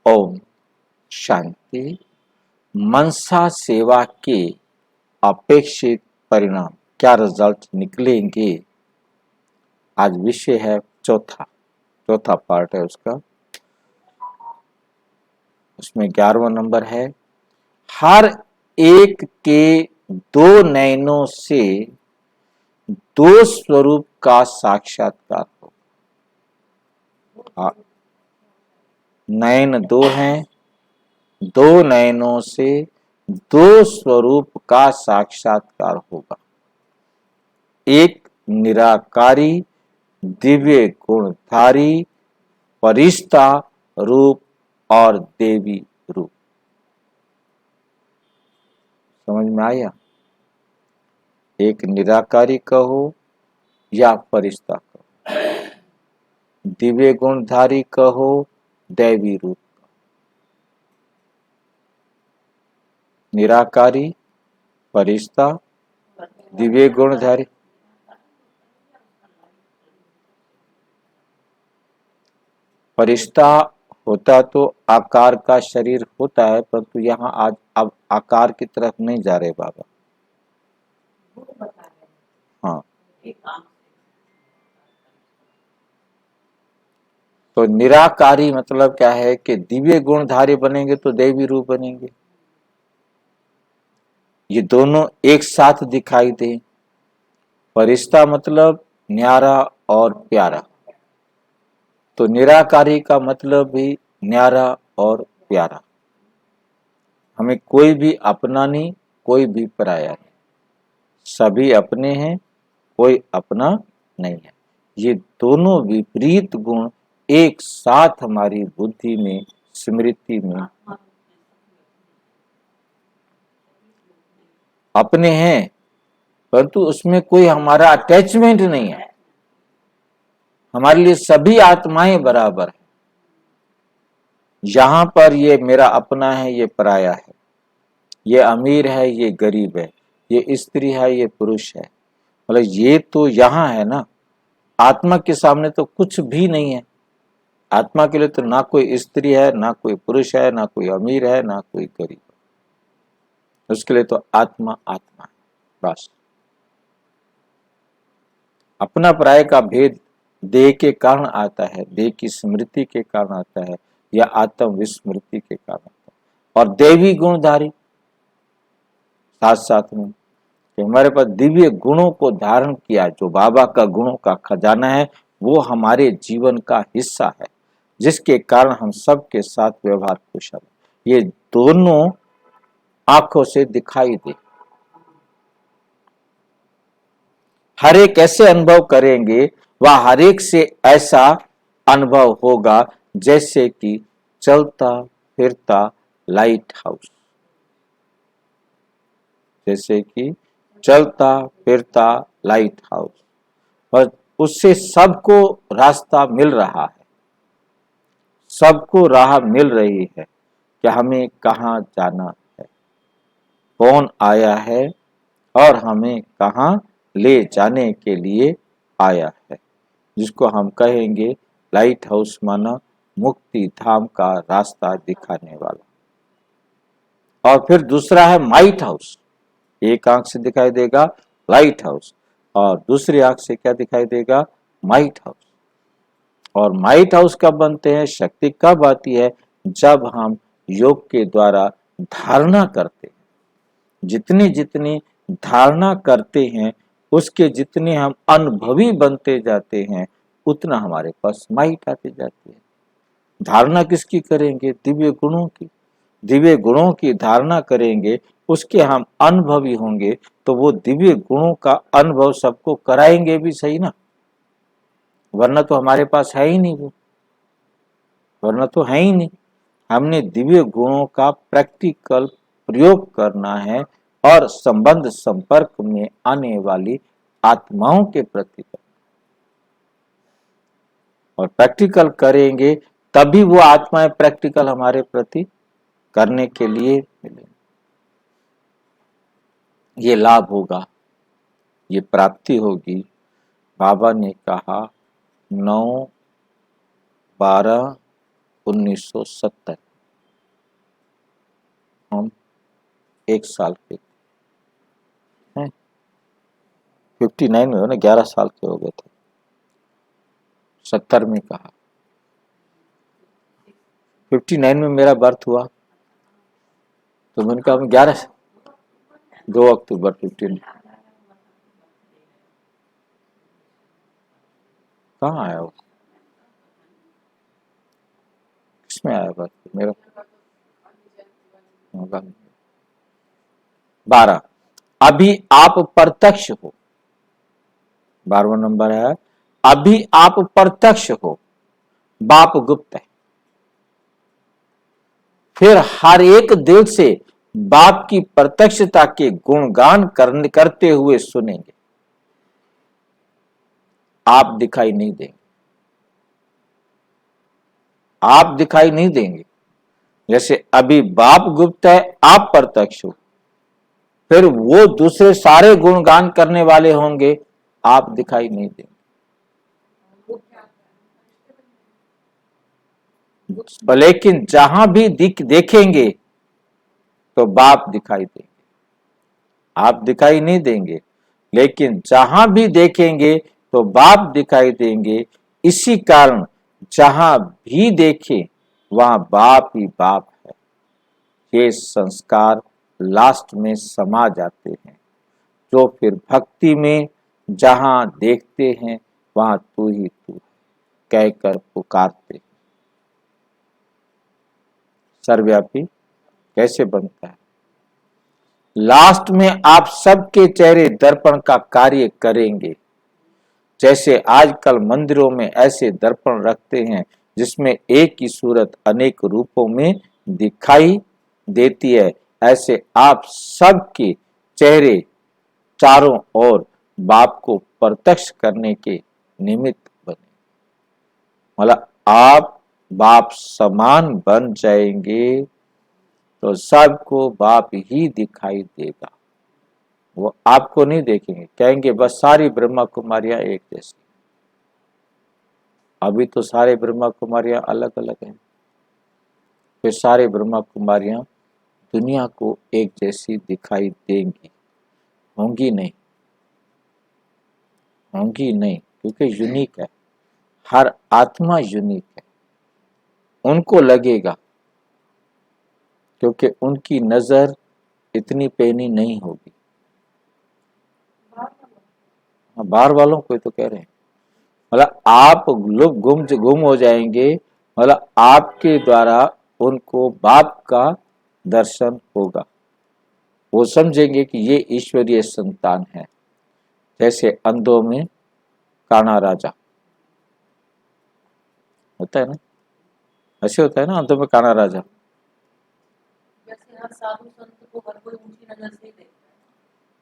ओम शांति। मनसा सेवा के अपेक्षित परिणाम, क्या रिजल्ट निकलेंगे। आज विषय है चौथा पार्ट है उसका। उसमें 11वां नंबर है, हर एक के दो नयनों से दो स्वरूप का साक्षात्कार हो। नयन दो हैं, दो नयनों से दो स्वरूप का साक्षात्कार होगा। एक निराकारी दिव्य गुणधारी परिष्ठा रूप और देवी रूप। समझ में आया। एक निराकारी कहो या परिष्ठा कहो, दिव्य गुणधारी कहो, दैवी रूप। निराकारी, परिष्ठा, दिव्य गुणधारी। परिष्ठा होता तो आकार का शरीर होता है, परंतु यहाँ आज अब आकार की तरफ नहीं जा रहे बाबा। हाँ, तो निराकारी मतलब क्या है कि दिव्य गुणधारी बनेंगे तो दैवी रूप बनेंगे। ये दोनों एक साथ दिखाई दे। परिष्ठा मतलब न्यारा और प्यारा, तो निराकारी का मतलब भी न्यारा और प्यारा। हमें कोई भी अपना नहीं, कोई भी पराया नहीं, सभी अपने हैं, कोई अपना नहीं है। ये दोनों विपरीत गुण एक साथ हमारी बुद्धि में, स्मृति में अपने हैं, परंतु उसमें कोई हमारा अटैचमेंट नहीं है। हमारे लिए सभी आत्माएं बराबर है। यहां पर ये मेरा अपना है, ये पराया है, ये अमीर है, ये गरीब है, ये स्त्री है, ये पुरुष है। मतलब ये तो यहाँ है ना। आत्मा के सामने तो कुछ भी नहीं है। आत्मा के लिए तो ना कोई स्त्री है, ना कोई पुरुष है, ना कोई अमीर है, ना कोई गरीब है। उसके लिए तो आत्मा आत्मा है बस। अपना पराये का भेद देह के कारण आता है, देह की स्मृति के कारण आता है, या आत्म विस्मृति के कारण आता है। और दैवी गुणधारी साथ साथ में कि हमारे पास दिव्य गुणों को धारण किया, जो बाबा का गुणों का खजाना है, वो हमारे जीवन का हिस्सा है, जिसके कारण हम सबके साथ व्यवहार कुशल। ये दोनों आंखों से दिखाई दे। हर एक ऐसे अनुभव करेंगे, वह हर एक से ऐसा अनुभव होगा जैसे कि चलता फिरता लाइट हाउस। जैसे कि चलता फिरता लाइट हाउस, और उससे सबको रास्ता मिल रहा है, सबको राह मिल रही है कि हमें कहाँ जाना है, कौन आया है और हमें कहाँ ले जाने के लिए आया है, जिसको हम कहेंगे लाइट हाउस, माना मुक्ति धाम का रास्ता दिखाने वाला। और फिर दूसरा है माइट हाउस। एक आंख से दिखाई देगा लाइट हाउस, और दूसरी आंख से क्या दिखाई देगा, माइट हाउस। और माइट हाउस कब बनते हैं, शक्ति कब आती है, जब हम योग के द्वारा धारणा करते हैं। जितनी जितनी धारणा करते हैं, उसके जितने हम अनुभवी बनते जाते हैं, उतना हमारे पास माइट आती जाती है। धारणा किसकी करेंगे, दिव्य गुणों की। दिव्य गुणों की धारणा करेंगे, उसके हम अनुभवी होंगे, तो वो दिव्य गुणों का अनुभव सबको कराएंगे भी सही ना। वरना तो हमारे पास है ही नहीं वो, वरना तो है ही नहीं। हमने दिव्य गुणों का प्रैक्टिकल प्रयोग करना है, और संबंध संपर्क में आने वाली आत्माओं के प्रति, और प्रैक्टिकल करेंगे तभी वो आत्माएं प्रैक्टिकल हमारे प्रति करने के लिए मिलेंगे। ये लाभ होगा, ये प्राप्ति होगी। बाबा ने कहा 9/12/1970 1 साल के हैं। 59 में हो ना, 11 साल के हो गए थे। 70 में कहा, 59 में मेरा बर्थ हुआ, तो मैंने कहा 11, 2 अक्टूबर 15। कहाँ आया वो, किसमें आया बर्थ मेरा? 12, अभी आप प्रत्यक्ष हो। 12वां नंबर है, अभी आप प्रत्यक्ष हो, बाप गुप्त है। फिर हर एक दिल से बाप की प्रत्यक्षता के गुणगान करते हुए सुनेंगे। आप दिखाई नहीं देंगे, आप दिखाई नहीं देंगे। जैसे अभी बाप गुप्त है, आप प्रत्यक्ष हो, फिर वो दूसरे सारे गुणगान करने वाले होंगे, आप दिखाई नहीं देंगे। लेकिन जहां भी देखेंगे तो बाप दिखाई देंगे। आप दिखाई नहीं देंगे, लेकिन जहां भी देखेंगे तो बाप दिखाई देंगे। इसी कारण जहां भी देखें वहां बाप ही बाप है। ये संस्कार लास्ट में समा जाते हैं, जो फिर भक्ति में जहां देखते हैं वहां तू ही तू है कहकर पुकारते हैं। सर्वव्यापी कैसे बनता है? लास्ट में आप सबके चेहरे दर्पण का कार्य करेंगे। जैसे आजकल मंदिरों में ऐसे दर्पण रखते हैं जिसमें एक ही सूरत अनेक रूपों में दिखाई देती है, ऐसे आप सबके चेहरे चारों ओर बाप को प्रत्यक्ष करने के निमित्त बने। मतलब आप बाप समान बन जाएंगे तो सबको बाप ही दिखाई देगा। वो आपको नहीं देखेंगे, कहेंगे बस सारी ब्रह्मा कुमारियां एक जैसी। अभी तो सारे ब्रह्मा कुमारियां अलग अलग हैं, फिर सारे ब्रह्मा कुमारियां दुनिया को एक जैसी दिखाई देंगी। होंगी नहीं, होंगी नहीं, क्योंकि यूनिक है, हर आत्मा यूनिक है। उनको लगेगा, क्योंकि उनकी नजर इतनी पैनी नहीं होगी। बाहर वालों को तो कह रहे हैं, मतलब आप लोग गुम हो जाएंगे, मतलब आपके द्वारा उनको बाप का दर्शन होगा। वो समझेंगे कि ये ईश्वरीय संतान है। जैसे अंधों में काना राजा होता है ना, ऐसे होता है ना, अंधों में काना राजा।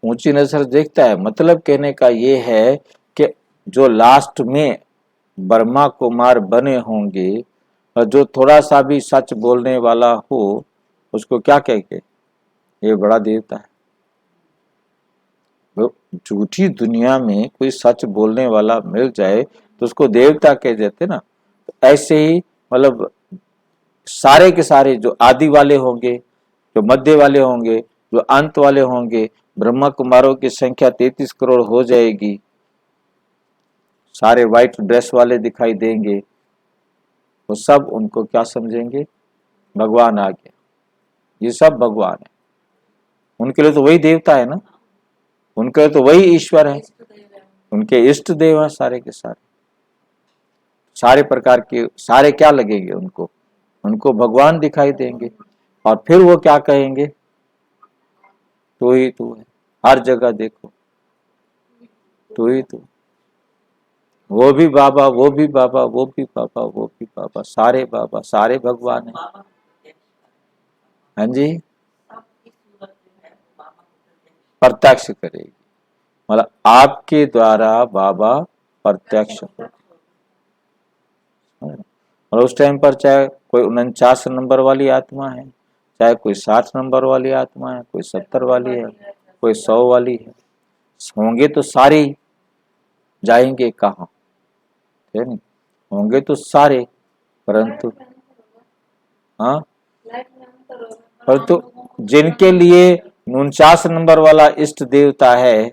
ऊंची नजर देखता है, मतलब कहने का ये है कि जो लास्ट में ब्रह्मा कुमार बने होंगे और जो थोड़ा सा भी सच बोलने वाला हो, उसको क्या कहेंगे? ये बड़ा देवता है। झूठी दुनिया में कोई सच बोलने वाला मिल जाए तो उसको देवता कह देते ना। तो ऐसे ही मतलब सारे के सारे जो आदि वाले होंगे, जो मध्य वाले होंगे, जो अंत वाले होंगे, ब्रह्मा कुमारों की संख्या 33 करोड़ हो जाएगी। सारे व्हाइट ड्रेस वाले दिखाई देंगे, वो सब उनको क्या समझेंगे? भगवान आ गया, ये सब भगवान है। उनके लिए तो वही देवता है ना, उनके लिए तो वही ईश्वर है, उनके इष्ट देव हैं सारे के सारे। सारे प्रकार के सारे क्या लगेंगे उनको? उनको भगवान दिखाई देंगे। और फिर वो क्या कहेंगे? तू ही तू है, हर जगह देखो तू ही तू। वो भी बाबा, वो भी बाबा, वो भी बाबा, वो भी बाबा, सारे बाबा, सारे भगवान है। हाँ जी, प्रत्यक्ष करेगी, मतलब आपके द्वारा बाबा प्रत्यक्ष हो। और उस टाइम पर चाहे कोई 49 नंबर वाली आत्मा है, चाहे कोई 60 नंबर वाली आत्मा है, कोई 70 वाली है, कोई 100 वाली है, होंगे तो सारे ही, जाएंगे कहाँ? है नहीं, होंगे तो सारे, परंतु हाँ, परंतु जिनके लिए 49 नंबर वाला इष्ट देवता है,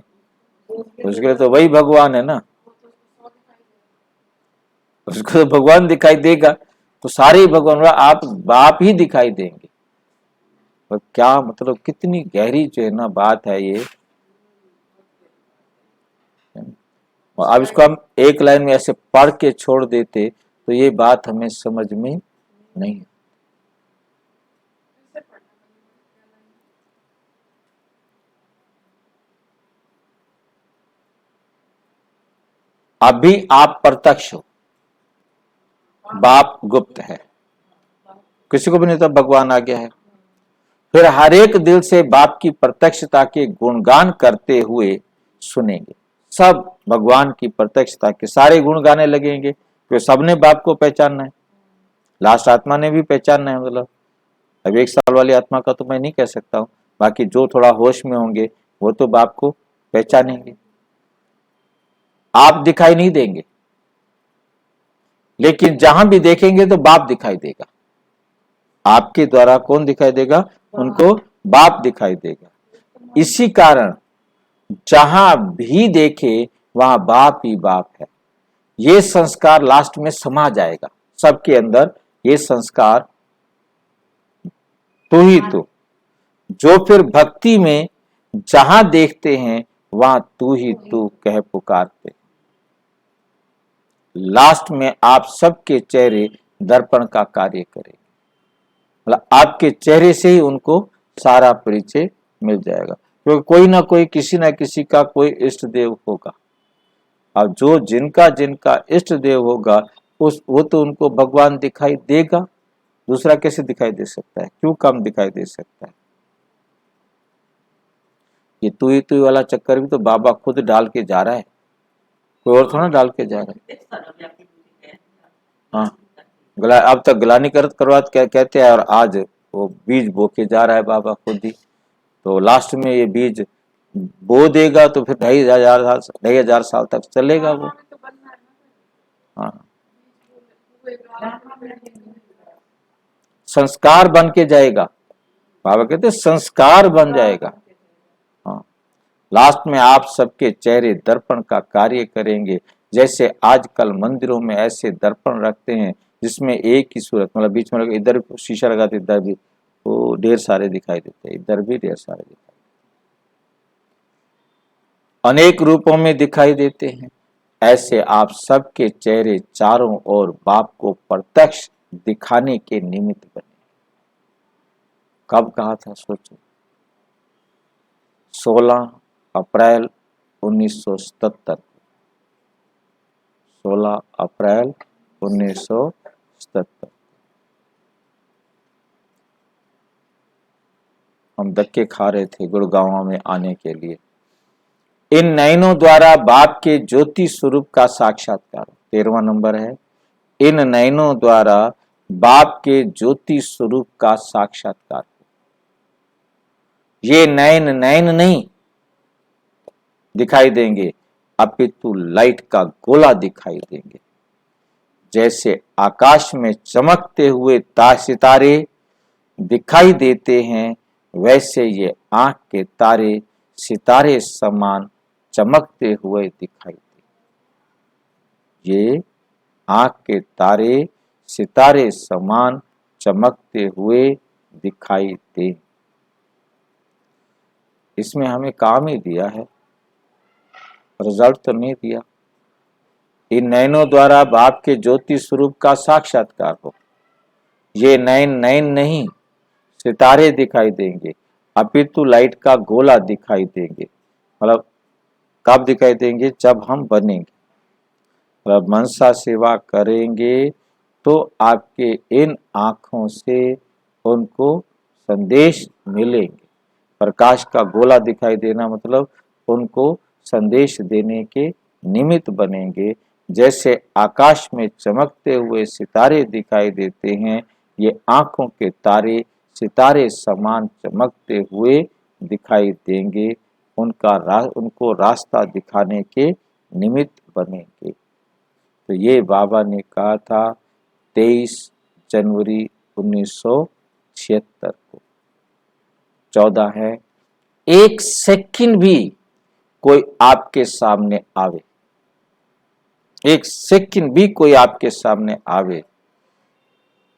उसके लिए तो वही भगवान है ना, उसको तो भगवान दिखाई देगा, तो सारे ही भगवान, आप बाप ही दिखाई देंगे। और क्या मतलब, कितनी गहरी जो है ना बात है ये। और अब इसको हम एक लाइन में ऐसे पढ़ के छोड़ देते तो ये बात हमें समझ में नहीं। अभी आप प्रत्यक्ष हो, बाप गुप्त है, किसी को भी नहीं, तो भगवान आ गया है। फिर हर एक दिल से बाप की प्रत्यक्षता के गुणगान करते हुए सुनेंगे। सब भगवान की प्रत्यक्षता के सारे गुण गाने लगेंगे, क्योंकि सबने बाप को पहचानना है। लास्ट आत्मा ने भी पहचानना है, मतलब अब 1 साल वाली आत्मा का तो मैं नहीं कह सकता हूँ, बाकी जो थोड़ा होश में होंगे वो तो बाप को पहचानेंगे। आप दिखाई नहीं देंगे, लेकिन जहां भी देखेंगे तो बाप दिखाई देगा। आपके द्वारा कौन दिखाई देगा? उनको बाप दिखाई देगा। इसी कारण जहां भी देखे वहां बाप ही बाप है। ये संस्कार लास्ट में समा जाएगा सबके अंदर, ये संस्कार तू ही तू, जो फिर भक्ति में जहां देखते हैं वहां तू ही तू कह पुकारते। लास्ट में आप सबके चेहरे दर्पण का कार्य करेंगे, मतलब आपके चेहरे से ही उनको सारा परिचय मिल जाएगा, क्योंकि कोई ना कोई, किसी ना किसी का कोई इष्ट देव होगा। अब जो जिनका जिनका इष्ट देव होगा वो तो उनको भगवान दिखाई देगा, दूसरा कैसे दिखाई दे सकता है? क्यों कम दिखाई दे सकता है? ये तू ही वाला चक्कर भी तो बाबा खुद डाल के जा रहा है, कोई और थोड़ा डाल के जा रहा है। हाँ, अब तक ग्लानि करवात कहते हैं, और आज वो बीज बो के जा रहा है बाबा खुद ही। तो लास्ट में ये बीज बो देगा तो फिर 2,500 तक चलेगा वो। हाँ, संस्कार बन के जाएगा, बाबा कहते संस्कार बन जाएगा। हाँ, लास्ट में आप सबके चेहरे दर्पण का कार्य करेंगे। जैसे आजकल मंदिरों में ऐसे दर्पण रखते हैं जिसमें एक ही सूरत, मतलब बीच में इधर शीशा लगाते, इधर भी वो ढेर सारे दिखाई देते हैं, इधर भी ढेर सारे दिखाई, अनेक रूपों में दिखाई देते हैं। ऐसे आप सबके चेहरे चारों ओर बाप को प्रत्यक्ष दिखाने के निमित्त बने। कब कहा था सोचो, 16 अप्रैल 1977, 16 अप्रैल 1977। हम धक्के खा रहे थे गुड़गांव में आने के लिए। इन नयनों द्वारा बाप के ज्योति स्वरूप का साक्षात्कार, 13वां नंबर है। इन नयनों द्वारा बाप के ज्योति स्वरूप का साक्षात्कार। ये नयन नयन नहीं दिखाई देंगे, अपितु लाइट का गोला दिखाई देंगे। जैसे आकाश में चमकते हुए सितारे दिखाई देते हैं, वैसे ये आंख के तारे सितारे समान चमकते हुए दिखाई दे। ये आंख के तारे सितारे समान चमकते हुए दिखाई दे। इसमें हमें काम ही दिया है, रिजल्ट तो नहीं दिया। इन नयनों द्वारा बाप के ज्योति स्वरूप का साक्षात्कार हो। ये नयन नयन नहीं सितारे दिखाई देंगे, अपितु लाइट का गोला दिखाई देंगे। मतलब कब दिखाई देंगे? जब हम बनेंगे, मतलब मनसा सेवा करेंगे तो आपके इन आंखों से उनको संदेश मिलेंगे। प्रकाश का गोला दिखाई देना मतलब उनको संदेश देने के निमित्त बनेंगे। जैसे आकाश में चमकते हुए सितारे दिखाई देते हैं, ये आंखों के तारे सितारे समान चमकते हुए दिखाई देंगे, उनको रास्ता दिखाने के निमित्त बनेंगे। तो ये बाबा ने कहा था 23 जनवरी 1976 को। 14 है एक सेकंड भी कोई आपके सामने आवे, एक सेकंड भी कोई आपके सामने आवे,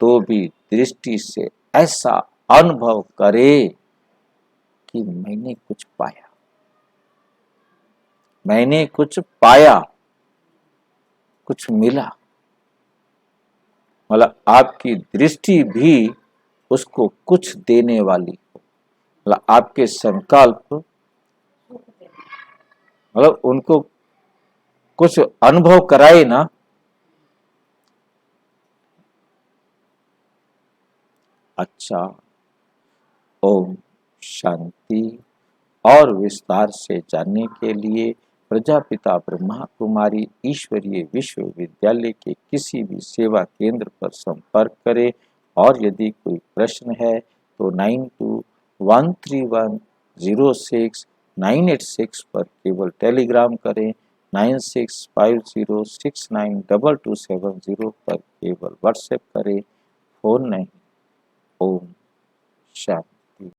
तो भी दृष्टि से ऐसा अनुभव करे कि मैंने कुछ पाया, मैंने कुछ पाया, कुछ मिला। मतलब आपकी दृष्टि भी उसको कुछ देने वाली हो, मतलब आपके संकल्प मतलब उनको कुछ अनुभव कराए ना। अच्छा, ओम शांति। और विस्तार से जानने के लिए प्रजापिता ब्रह्मा कुमारी ईश्वरीय विश्वविद्यालय के किसी भी सेवा केंद्र पर संपर्क करें। और यदि कोई प्रश्न है तो 9213106986 पर केवल टेलीग्राम करें, 9650692270 पर केवल व्हाट्सएप करें, फोन नहीं। ओम शांति।